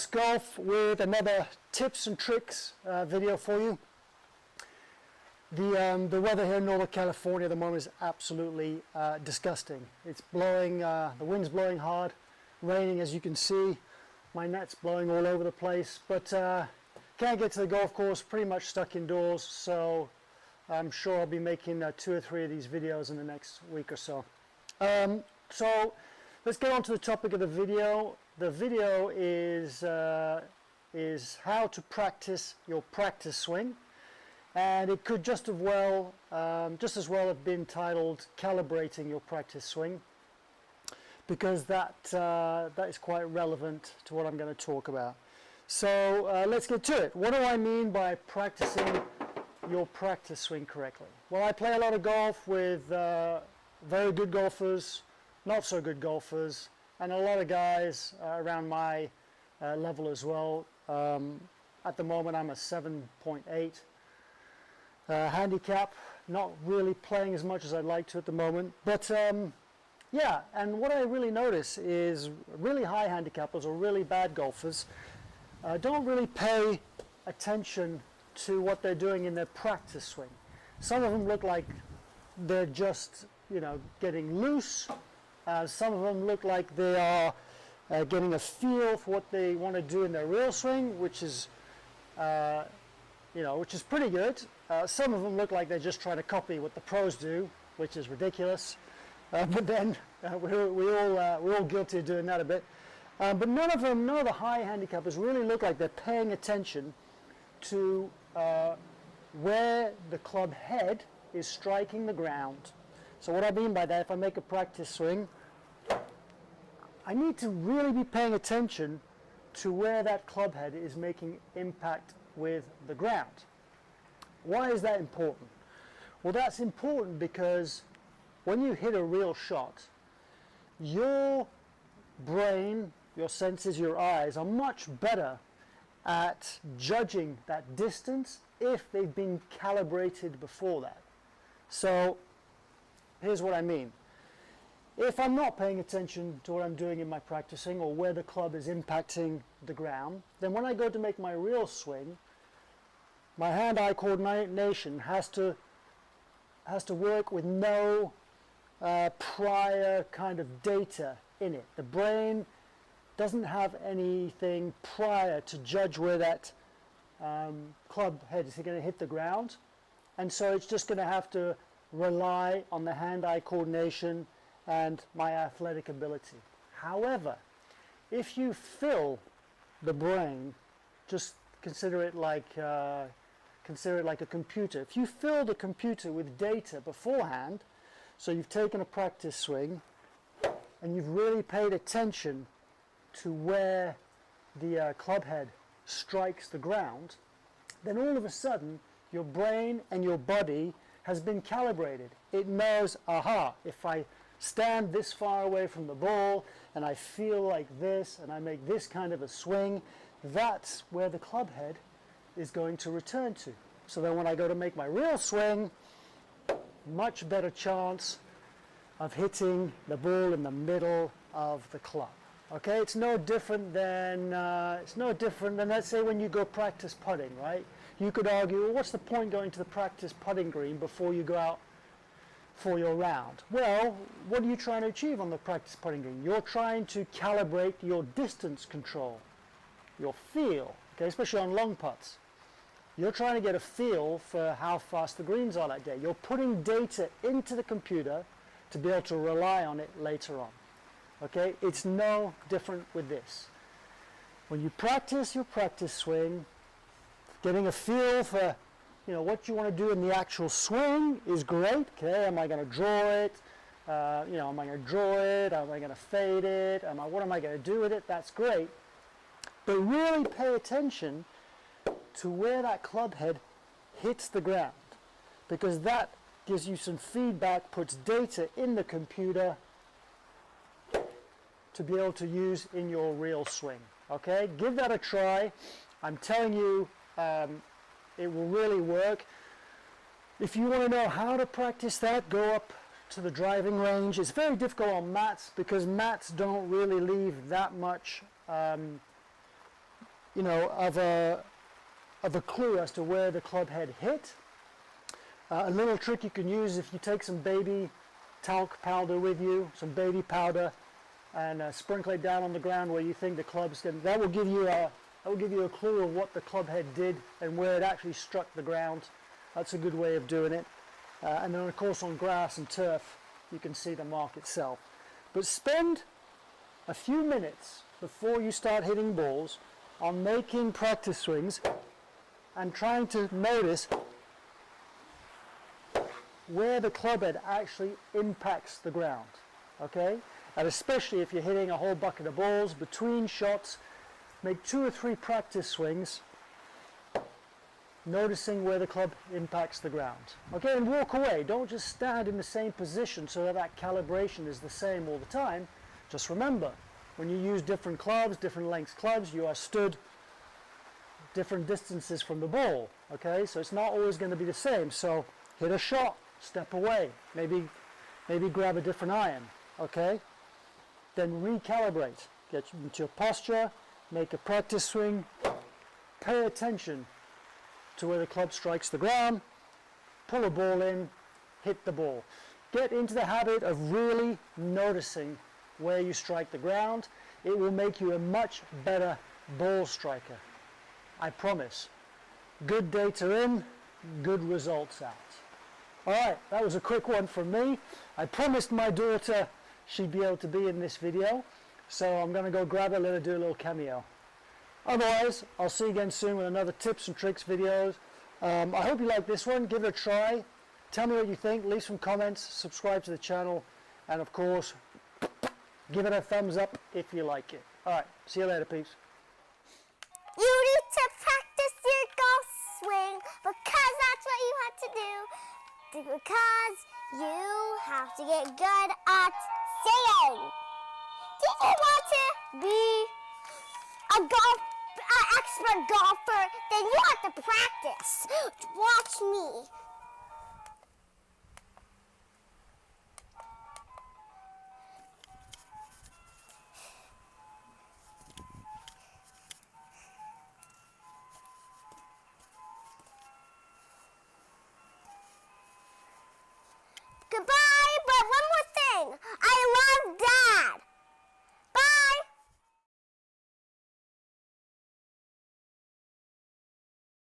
Plus Golf with another tips and tricks video for you. The weather here in Northern California at the moment is absolutely disgusting. It's blowing, the wind's blowing hard, raining as you can see. My net's blowing all over the place, but can't get to the golf course, pretty much stuck indoors, so I'm sure I'll be making 2 or 3 of these videos in the next week or so. So let's get on to the topic of the video. The video is how to practice your practice swing, and it could just as well have been titled Calibrating Your Practice Swing, because that is quite relevant to what I'm going to talk about. So let's get to it. What do I mean by practicing your practice swing correctly? Well, I play a lot of golf with very good golfers, not so good golfers, and a lot of guys around my level as well. At the moment I'm a 7.8 handicap, not really playing as much as I'd like to at the moment, but yeah, and what I really notice is really high handicappers or really bad golfers don't really pay attention to what they're doing in their practice swing. Some of them look like they're just, you know, getting loose. Some of them look like they are getting a feel for what they want to do in their real swing, which is, which is pretty good. Some of them look like they're just trying to copy what the pros do, which is ridiculous. But then we're all guilty of doing that a bit. But none of the high handicappers really look like they're paying attention to where the club head is striking the ground. So what I mean by that, if I make a practice swing, I need to really be paying attention to where that club head is making impact with the ground. Why is that important? Well, that's important because when you hit a real shot, your brain, your senses, your eyes are much better at judging that distance if they've been calibrated before that. So here's what I mean. If I'm not paying attention to what I'm doing in my practicing or where the club is impacting the ground, then when I go to make my real swing, my hand-eye coordination has to work with no prior kind of data in it. The brain doesn't have anything prior to judge where that club head is going to hit the ground, and so it's just going to have to rely on the hand-eye coordination and my athletic ability. However, if you fill the brain, just consider it like a computer. If you fill the computer with data beforehand, so you've taken a practice swing and you've really paid attention to where the club head strikes the ground, then all of a sudden your brain and your body has been calibrated. It knows, aha, if I stand this far away from the ball and I feel like this and I make this kind of a swing, that's where the club head is going to return to. So then when I go to make my real swing, much better chance of hitting the ball in the middle of the club. Okay, it's no different than let's say when you go practice putting, right? You could argue, well, what's the point going to the practice putting green before you go out for your round? Well, what are you trying to achieve on the practice putting green? You're trying to calibrate your distance control, your feel, okay, especially on long putts. You're trying to get a feel for how fast the greens are that day. You're putting data into the computer to be able to rely on it later on. Okay, it's no different with this. When you practice your practice swing, getting a feel for, you know, what you want to do in the actual swing is great. Okay, am I going to draw it? Am I going to draw it? Am I going to fade it? What am I going to do with it? That's great. But really pay attention to where that club head hits the ground, because that gives you some feedback, puts data in the computer to be able to use in your real swing. Okay, give that a try. I'm telling you, it will really work. If you want to know how to practice that, go up to the driving range. It's very difficult on mats because mats don't really leave that much you know, of a clue as to where the club head hit. A little trick you can use if you take some baby talc powder with you, some baby powder, and sprinkle it down on the ground where you think the club's going. That will give you a clue of what the club head did and where it actually struck the ground. That's a good way of doing it. And then of course on grass and turf, you can see the mark itself. But spend a few minutes before you start hitting balls on making practice swings and trying to notice where the club head actually impacts the ground, okay? And especially if you're hitting a whole bucket of balls, between shots, make 2 or 3 practice swings, noticing where the club impacts the ground. Okay, and walk away. Don't just stand in the same position so that calibration is the same all the time. Just remember, when you use different clubs, different lengths clubs, you are stood different distances from the ball, okay? So it's not always going to be the same. So hit a shot, step away, maybe grab a different iron, okay? Then recalibrate, get into your posture, make a practice swing, pay attention to where the club strikes the ground, pull a ball in, hit the ball. Get into the habit of really noticing where you strike the ground. It will make you a much better ball striker, I promise. Good data in, good results out. All right, that was a quick one from me. I promised my daughter she'd be able to be in this video, so I'm going to go grab her, let her do a little cameo. Otherwise, I'll see you again soon with another tips and tricks videos. I hope you like this one. Give it a try. Tell me what you think. Leave some comments. Subscribe to the channel. And of course, give it a thumbs up if you like it. All right. See you later, peeps. You need to practice your golf swing because that's what you have to do. Because you have to get good at singing. Did you want to be an expert golfer? Then you have to practice. Watch me. Goodbye.